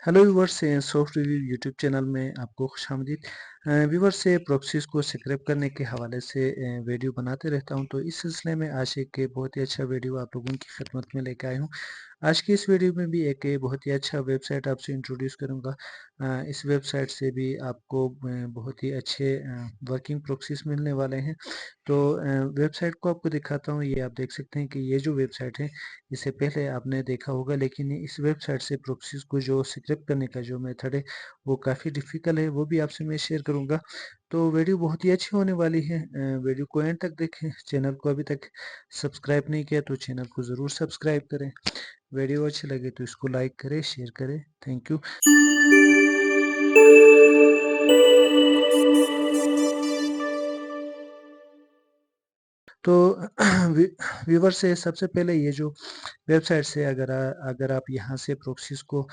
Hello viewers, soft review YouTube channel में आपको खुशामदीद। Viewers से प्रॉक्सीज को सिक्रेप करने के हवाले से वीडियो बनाते रहता हूं, तो इस सिलसिले में आज एक बहुत ही अच्छा वीडियो आप लोगों की खिदमत में लेकर आया हूं। आज की इस वीडियो में भी एक बहुत ही अच्छा वेबसाइट आपसे इंट्रोड्यूस करूंगा। इस वेबसाइट से भी आपको बहुत ही अच्छे वर्किंग प्रॉक्सीज मिलने वाले हैं। तो वेबसाइट को आपको दिखाता हूं। ये आप देख सकते हैं कि ये जो वेबसाइट है, इससे पहले आपने देखा होगा, लेकिन इस वेबसाइट से प्रॉक्सीज को जो सिक्रेप करने का जो मेथड है वो काफ़ी डिफ़िकल्ट है, वो भी आपसे मैं शेयर करूंगा। तो वीडियो बहुत ही अच्छी होने वाली है। वीडियो को एंड तक देखें। चैनल को अभी तक सब्सक्राइब नहीं किया तो चैनल को ज़रूर सब्सक्राइब करें। वीडियो अच्छी लगे तो इसको लाइक करें, शेयर करें। Thank you. तो व्यूवर से सबसे पहले ये जो वेबसाइट से अगर आप यहाँ से प्रोक्सीज को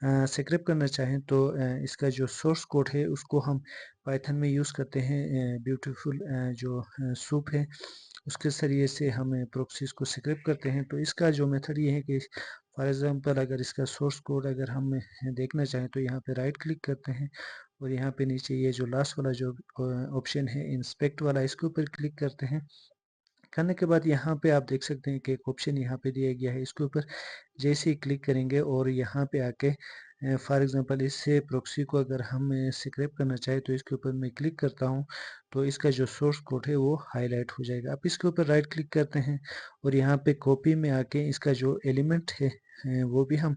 सिक्रिप करना चाहें तो इसका जो सोर्स कोड है उसको हम पाइथन में यूज़ करते हैं। ब्यूटीफुल जो सूप है उसके ज़रिए से हम प्रोक्सीज को सिक्रिप करते हैं। तो इसका जो मेथड ये है कि फॉर एग्जांपल अगर इसका सोर्स कोड अगर हम देखना चाहें तो यहाँ पे राइट क्लिक करते हैं और यहाँ पे नीचे ये जो लास्ट वाला जो ऑप्शन है इंस्पेक्ट वाला, इसके ऊपर क्लिक करते हैं। करने के बाद यहाँ पे आप देख सकते हैं कि एक ऑप्शन यहाँ पे दिया गया है, इसके ऊपर जैसे ही क्लिक करेंगे और यहाँ पे आके फॉर एग्जांपल इससे प्रॉक्सी को अगर हम सिक्रेप करना चाहे तो इसके ऊपर मैं क्लिक करता हूँ तो इसका जो सोर्स कोड है वो हाईलाइट हो जाएगा। आप इसके ऊपर राइट क्लिक करते हैं और यहाँ पे कॉपी में आके इसका जो एलिमेंट है वो भी हम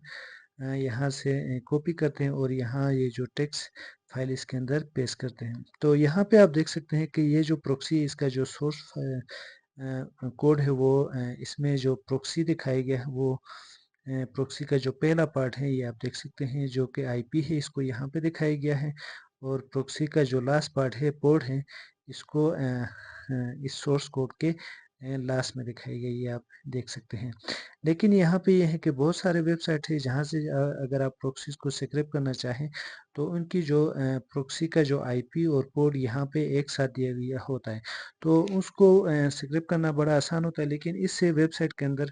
यहाँ से कॉपी करते हैं और यहाँ ये जो टेक्स्ट फाइल इसके अंदर पेस्ट करते हैं। तो यहाँ पे आप देख सकते हैं कि ये जो प्रॉक्सी इसका जो सोर्स कोड है वो इसमें जो प्रॉक्सी दिखाया गया है वो प्रॉक्सी का जो पहला पार्ट है ये आप देख सकते हैं, जो कि आईपी है इसको यहाँ पे दिखाया गया है। और प्रॉक्सी का जो लास्ट पार्ट है, पोर्ट है, इसको इस सोर्स कोड के लास्ट में दिखाई गई, ये आप देख सकते हैं। लेकिन यहाँ पे ये है कि बहुत सारे वेबसाइट है जहाँ से अगर आप प्रॉक्सीज को सिक्रेप करना चाहें तो उनकी जो प्रॉक्सी का जो आईपी और पोर्ट यहाँ पे एक साथ दिया गया होता है, तो उसको सिक्रेप करना बड़ा आसान होता है। लेकिन इस वेबसाइट के अंदर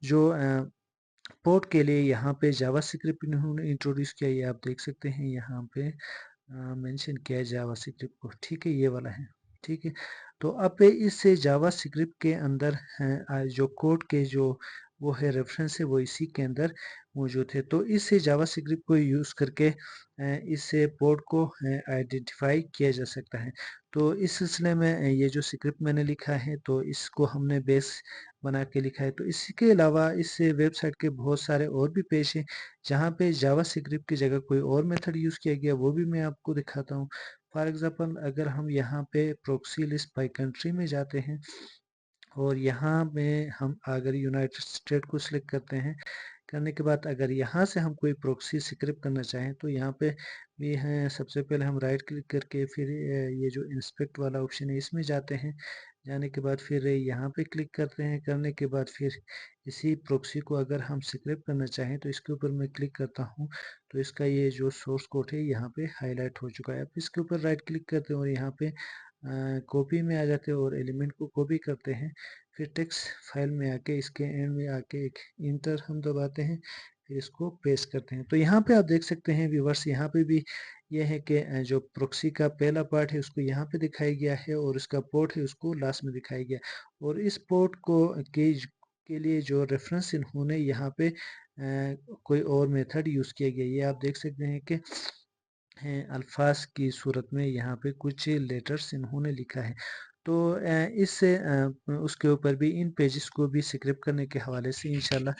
जो पोर्ट के लिए यहाँ पे जावास्क्रिप्ट इन्होंने इंट्रोड्यूस किया, ये आप देख सकते हैं यहाँ पे मेंशन किया है जावास्क्रिप्ट को। ठीक है, ये वाला है। ठीक है, तो अब इस जावास्क्रिप्ट के अंदर जो कोड के जो वो है रेफरेंस है वो इसी के अंदर मौजूद है। तो इस जावास्क्रिप्ट को यूज़ करके इस पोर्ट को आइडेंटिफाई किया जा सकता है। तो इस सिलसिले में ये जो स्क्रिप्ट मैंने लिखा है तो इसको हमने बेस बना के लिखा है। तो इसके अलावा इस वेबसाइट के बहुत सारे और भी पेज हैं जहाँ पे जावास्क्रिप्ट की जगह कोई और मेथड यूज़ किया गया, वो भी मैं आपको दिखाता हूँ। फॉर एग्जांपल अगर हम यहाँ पे प्रॉक्सी लिस्ट बाय कंट्री में जाते हैं और यहाँ में हम अगर यूनाइटेड स्टेट को सिलेक्ट करते हैं, करने के बाद अगर यहाँ से हम कोई प्रॉक्सी सिक्रिप्ट करना चाहें तो यहाँ पे भी है। सबसे पहले हम राइट क्लिक करके फिर ये जो इंस्पेक्ट वाला ऑप्शन है इसमें जाते हैं। जाने के बाद फिर यहाँ पे क्लिक करते हैं। करने के बाद फिर इसी प्रॉक्सी को अगर हम सिक्रिप्ट करना चाहें तो इसके ऊपर मैं क्लिक करता हूँ तो इसका ये जो सोर्स कोड है यहाँ पे हाईलाइट हो चुका है। अब इसके ऊपर राइट क्लिक करते हैं और यहाँ पे कॉपी में आ जाते हैं और एलिमेंट को कॉपी करते हैं। फिर टेक्स्ट फाइल में आके इसके एंड में आके एक इंटर हम दबाते हैं, फिर इसको पेस्ट करते हैं। तो यहाँ पे आप देख सकते हैं व्यूवर्स, यहाँ पे भी ये है कि जो प्रोक्सी का पहला पार्ट है उसको यहाँ पे दिखाया गया है और इसका पोर्ट है उसको लास्ट में दिखाया गया। और इस पोर्ट को के लिए जो रेफरेंस इन्होंने यहाँ पे कोई और मेथड यूज़ किया गया, ये आप देख सकते हैं कि अल्फाज की सूरत में यहाँ पे कुछ लेटर्स इन्होंने लिखा है। तो इससे उसके ऊपर भी इन पेजेस को भी सिक्रिप्ट करने के हवाले से इंशाल्लाह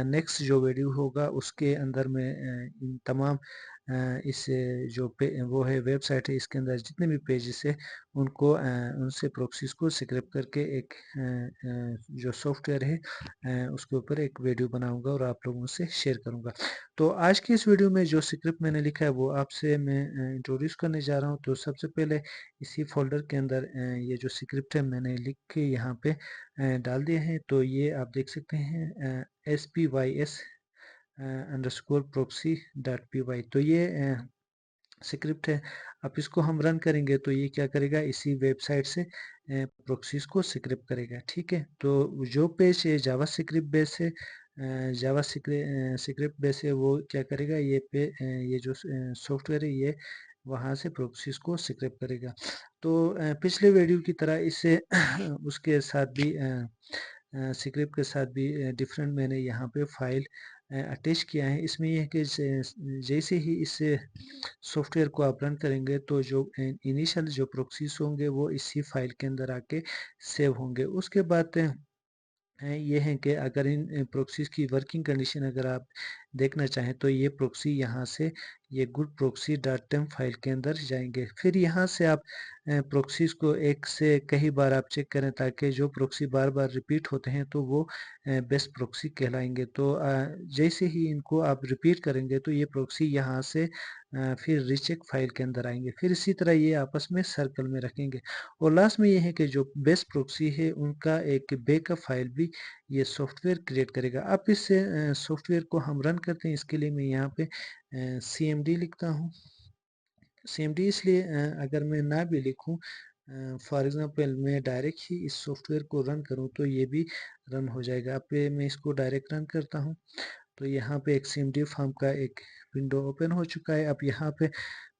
नेक्स्ट जो वीडियो होगा उसके अंदर में इन तमाम इस जो वो है वेबसाइट है इसके अंदर जितने भी पेजेस है उनको उनसे प्रोक्सीज को सिक्रिप्ट करके एक जो सॉफ्टवेयर है उसके ऊपर एक वीडियो बनाऊंगा और आप लोगों से शेयर करूंगा। तो आज की इस वीडियो में जो स्क्रिप्ट मैंने लिखा है वो आपसे मैं इंट्रोड्यूस करने जा रहा हूँ। तो सबसे पहले इसी फोल्डर के अंदर ये जो स्क्रिप्ट है मैंने लिख के यहाँ पे डाल दिया है। तो ये आप देख सकते हैं spys_proxy.py। तो ये स्क्रिप्ट है। अब इसको हम रन करेंगे तो ये क्या करेगा, इसी वेबसाइट से प्रोक्सीज को स्क्रिप्ट करेगा। ठीक है, तो जो पेज है जावा स्क्रिप्ट बेस है जावा स्क्रिप्ट बेस है वो क्या करेगा, ये जो सॉफ्टवेयर है ये वहाँ से प्रोक्सीज को स्क्रिप्ट करेगा। तो पिछले वीडियो की तरह इससे उसके साथ भी स्क्रिप्ट के साथ भी डिफरेंट मैंने यहाँ पे फाइल अटैच किया है। इसमें यह है कि जैसे ही इस सॉफ्टवेयर को आप रन करेंगे तो जो इनिशियल जो प्रोक्सीज होंगे वो इसी फाइल के अंदर आके सेव होंगे। उसके बाद ये है कि अगर इन प्रोक्सीज की वर्किंग कंडीशन अगर आप देखना चाहें तो ये प्रोक्सी यहाँ से ये गुड प्रोक्सी डॉट टेम फाइल के अंदर जाएंगे। फिर यहाँ से आप प्रोक्सीज को एक से कई बार आप चेक करें ताकि जो प्रोक्सी बार बार रिपीट होते हैं तो वो बेस्ट प्रोक्सी कहलाएंगे। तो जैसे ही इनको आप रिपीट करेंगे तो ये प्रोक्सी यहाँ से फिर रीचेक फाइल के अंदर आएंगे। फिर इसी तरह ये आपस में सर्कल में रखेंगे। और लास्ट में ये है कि जो बेस्ट प्रोक्सी है उनका एक बैकअप फाइल भी ये सॉफ्टवेयर क्रिएट करेगा। अब इस सॉफ्टवेयर को हम रन करते हैं। इसके लिए मैं यहाँ पे CMD लिखता हूँ। CMD इसलिए अगर मैं ना भी लिखूँ, फॉर एग्जांपल मैं डायरेक्ट ही इस सॉफ्टवेयर को रन करूँ तो ये भी रन हो जाएगा। अब मैं इसको डायरेक्ट रन करता हूँ तो यहाँ पे एक CMD फॉर्म का एक विंडो ओपन हो चुका है। अब यहाँ पे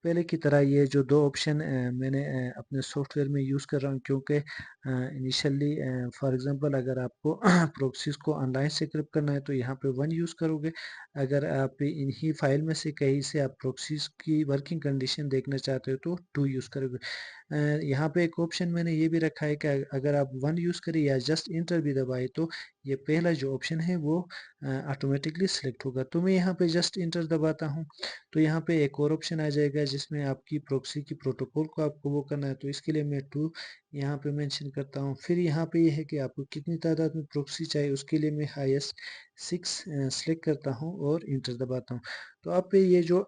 पहले की तरह ये जो दो ऑप्शन मैंने अपने सॉफ्टवेयर में यूज़ कर रहा हूँ, क्योंकि इनिशियली फॉर एग्जांपल अगर आपको प्रोक्सीज को ऑनलाइन सेटअप करना है तो यहाँ पे 1 यूज़ करोगे। अगर आप इन्हीं फाइल में से कहीं से आप प्रोक्सीज की वर्किंग कंडीशन देखना चाहते हो तो 2 यूज़ करोगे। यहाँ पे एक ऑप्शन मैंने ये भी रखा है कि अगर आप 1 यूज़ करें या जस्ट इंटर भी दबाए तो ये पहला जो ऑप्शन है वो ऑटोमेटिकली सिलेक्ट होगा। तो मैं यहाँ पे जस्ट इंटर दबाता हूँ तो यहाँ पे एक और ऑप्शन आ जाएगा जिसमें आपकी प्रोक्सी की प्रोटोकॉल को आपको वो करना है। तो इसके लिए मैं 2 यहाँ पे मेंशन करता हूँ। फिर यहाँ पे ये है कि आपको कितनी तादाद में प्रोक्सी चाहिए, उसके लिए मैं हाईएस्ट 6 सेलेक्ट करता हूँ और इंटर दबाता हूँ। तो आप पे ये जो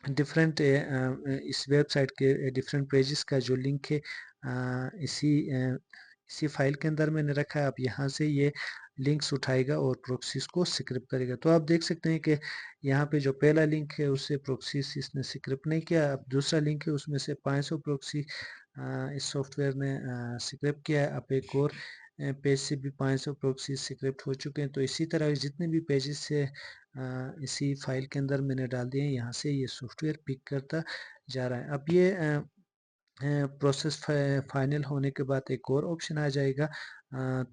डिफरेंट इस वेबसाइट के डिफरेंट पेजेस का जो लिंक है इसी फाइल के अंदर मैंने रखा है। आप यहाँ से ये लिंक्स उठाएगा और प्रोक्सीज को स्क्रिप्ट करेगा। तो आप देख सकते हैं कि यहाँ पे जो पहला लिंक है उससे प्रोक्सीज इसने स्क्रिप्ट नहीं किया। अब दूसरा लिंक है उसमें से 500 प्रोक्सी इस सॉफ्टवेयर ने स्क्रिप्ट किया है। अब एक और पेज से भी 500 प्रोक्सी स्क्रिप्ट हो चुके हैं। तो इसी तरह जितने भी पेजेस से इसी फाइल के अंदर मैंने डाल दिए हैं, यहाँ से ये सॉफ्टवेयर पिक करता जा रहा है। अब ये प्रोसेस फाइनल होने के बाद एक और ऑप्शन आ जाएगा।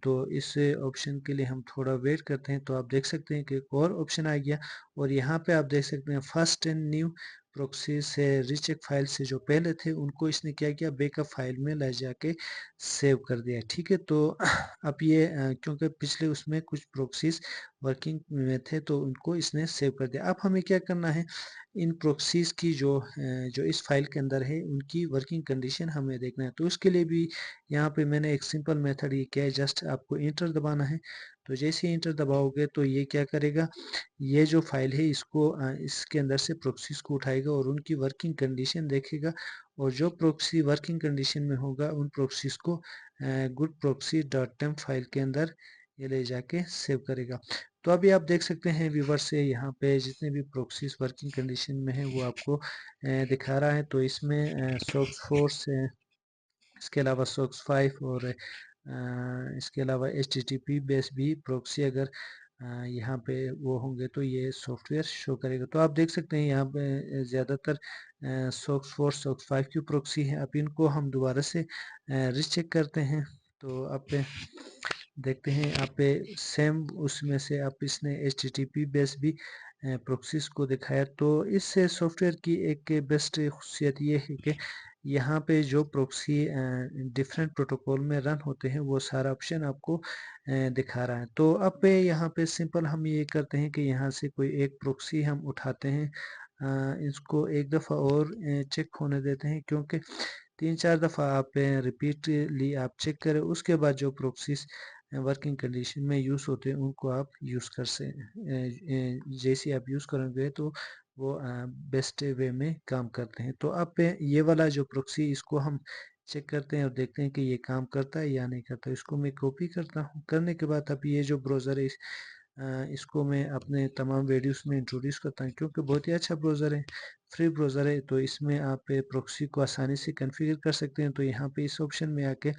तो इस ऑप्शन के लिए हम थोड़ा वेट करते हैं। तो आप देख सकते हैं कि एक और ऑप्शन आ गया और यहाँ पे आप देख सकते हैं फर्स्ट एंड न्यू प्रोक्सी से रीचेक फाइल से जो पहले थे उनको इसने क्या किया, बैकअप फाइल में ले जाके सेव कर दिया। ठीक है, तो अब ये क्योंकि पिछले उसमें कुछ प्रोक्सीज वर्किंग में थे तो उनको इसने सेव कर दिया। अब हमें क्या करना है, इन प्रोक्सीज की जो इस फाइल के अंदर है उनकी वर्किंग कंडीशन हमें देखना है। तो उसके लिए भी यहाँ पे मैंने एक सिंपल मेथड ये किया है, जस्ट आपको इंटर दबाना है। तो जैसे ही इंटर दबाओगे तो ये क्या करेगा, ये जो फाइल है इसको इसके अंदर से प्रोक्सीज को उठाएगा और उनकी वर्किंग कंडीशन देखेगा और जो प्रोक्सी वर्किंग कंडीशन में होगा उन प्रोक्सीज को गुड प्रोक्सी डॉट टेम फाइल के अंदर ये ले जाके सेव करेगा। तो अभी आप देख सकते हैं व्यूवर से यहाँ पे जितने भी प्रोक्सीज वर्किंग कंडीशन में है वो आपको दिखा रहा है। तो इसमें सोक्स फोर्स है, इसके अलावा सोक्स 5 और इसके अलावा HTTP बेस भी प्रोक्सी अगर यहाँ पे वो होंगे तो ये सॉफ्टवेयर शो करेगा। तो आप देख सकते हैं यहाँ पे ज़्यादातर सोक्स 4 सोक्स 5 की प्रोक्सी है। अब इनको हम दोबारा से रीचेक करते हैं। तो आप देखते हैं यहाँ पे सेम उसमें से आप इसने HTTP बेस भी प्रोक्सीज को दिखाया। तो इस सॉफ्टवेयर की एक बेस्ट खुसियत ये है कि यहाँ पे जो प्रोक्सी डिफरेंट प्रोटोकॉल में रन होते हैं वो सारा ऑप्शन आपको दिखा रहा है। तो अब यहाँ पे सिंपल हम ये करते हैं कि यहाँ से कोई एक प्रोक्सी हम उठाते हैं, इसको एक दफ़ा और चेक होने देते हैं, क्योंकि 3-4 दफ़ा आप रिपीटली आप चेक करें उसके बाद जो प्रोक्सीज वर्किंग कंडीशन में यूज़ होते हैं उनको आप यूज़ कर से जैसे आप यूज़ करेंगे तो वो बेस्ट वे में काम करते हैं। तो आप ये वाला जो प्रोक्सी इसको हम चेक करते हैं और देखते हैं कि ये काम करता है या नहीं करता है। इसको मैं कॉपी करता हूँ। करने के बाद अब ये जो ब्राउज़र है इसको मैं अपने तमाम वीडियोस में इंट्रोड्यूस करता हूँ, क्योंकि बहुत ही अच्छा ब्राउज़र है, फ्री ब्राउज़र है। तो इसमें आप प्रोक्सी को आसानी से कॉन्फ़िगर कर सकते हैं। तो यहाँ पे इस ऑप्शन में आके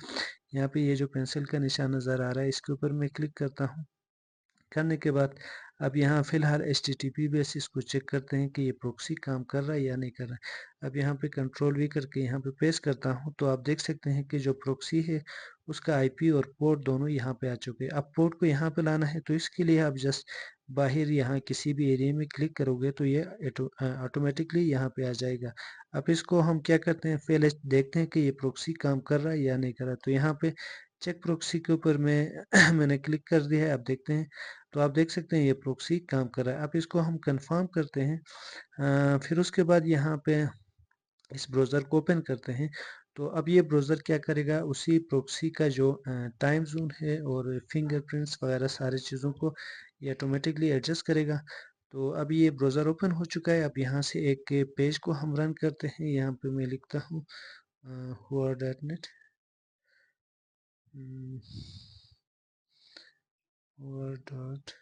यहाँ पे ये जो पेंसिल का निशान नज़र आ रहा है इसके ऊपर मैं क्लिक करता हूँ। करने के बाद अब यहाँ फ़िलहाल एचटीटीपी बेसिस को चेक करते हैं कि ये प्रॉक्सी काम कर रहा है या नहीं कर रहा है। अब यहाँ पे कंट्रोल वी करके यहाँ पे पेस्ट करता हूँ तो आप देख सकते हैं कि जो प्रॉक्सी है उसका आईपी और पोर्ट दोनों यहाँ पे आ चुके हैं। अब पोर्ट को यहाँ पे लाना है तो इसके लिए आप जस्ट बाहर यहाँ किसी भी एरिया में क्लिक करोगे तो ये ऑटोमेटिकली यहाँ पे आ जाएगा। अब इसको हम क्या करते हैं, पहले देखते हैं कि ये प्रॉक्सी काम कर रहा है या नहीं कर रहा है। तो यहाँ पे चेक प्रॉक्सी के ऊपर मैं मैंने क्लिक कर दिया है। अब देखते हैं तो आप देख सकते हैं ये प्रॉक्सी काम कर रहा है। अब इसको हम कंफर्म करते हैं। फिर उसके बाद यहाँ पे इस ब्राउज़र को ओपन करते हैं। तो अब ये ब्राउज़र क्या करेगा, उसी प्रॉक्सी का जो टाइम ज़ोन है और फिंगरप्रिंट्स वगैरह सारी चीज़ों को ये ऑटोमेटिकली एडजस्ट करेगा। तो अब ये ब्राउज़र ओपन हो चुका है। अब यहाँ से एक पेज को हम रन करते हैं। यहाँ पे मैं लिखता हूँ हुआ.net हुआ.net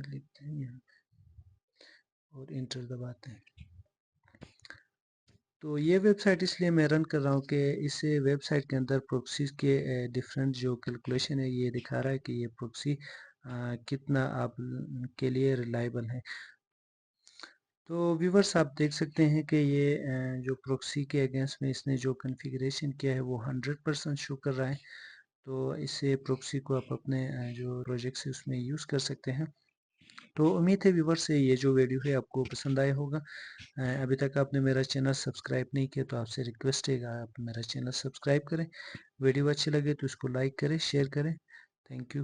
लिखते हैं यहाँ और इंटर दबाते हैं। तो ये वेबसाइट इसलिए मैं रन कर रहा हूँ कि इस वेबसाइट के अंदर प्रॉक्सीज़ के डिफरेंट जो कैलकुलेशन है ये दिखा रहा है कि ये प्रॉक्सी कितना आप के लिए रिलायबल है। तो व्यूवर्स आप देख सकते हैं कि ये जो प्रॉक्सी के अगेंस्ट में इसने जो कॉन्फ़िगरेशन किया है वो 100% शो कर रहा है। तो इससे प्रॉक्सी को आप अपने जो प्रोजेक्ट्स है उसमें यूज़ कर सकते हैं। तो उम्मीद है व्यूवर्स से ये जो वीडियो है आपको पसंद आया होगा। अभी तक आपने मेरा चैनल सब्सक्राइब नहीं किया तो आपसे रिक्वेस्ट है कि आप मेरा चैनल सब्सक्राइब करें। वीडियो अच्छी लगे तो इसको लाइक करें, शेयर करें। Thank you.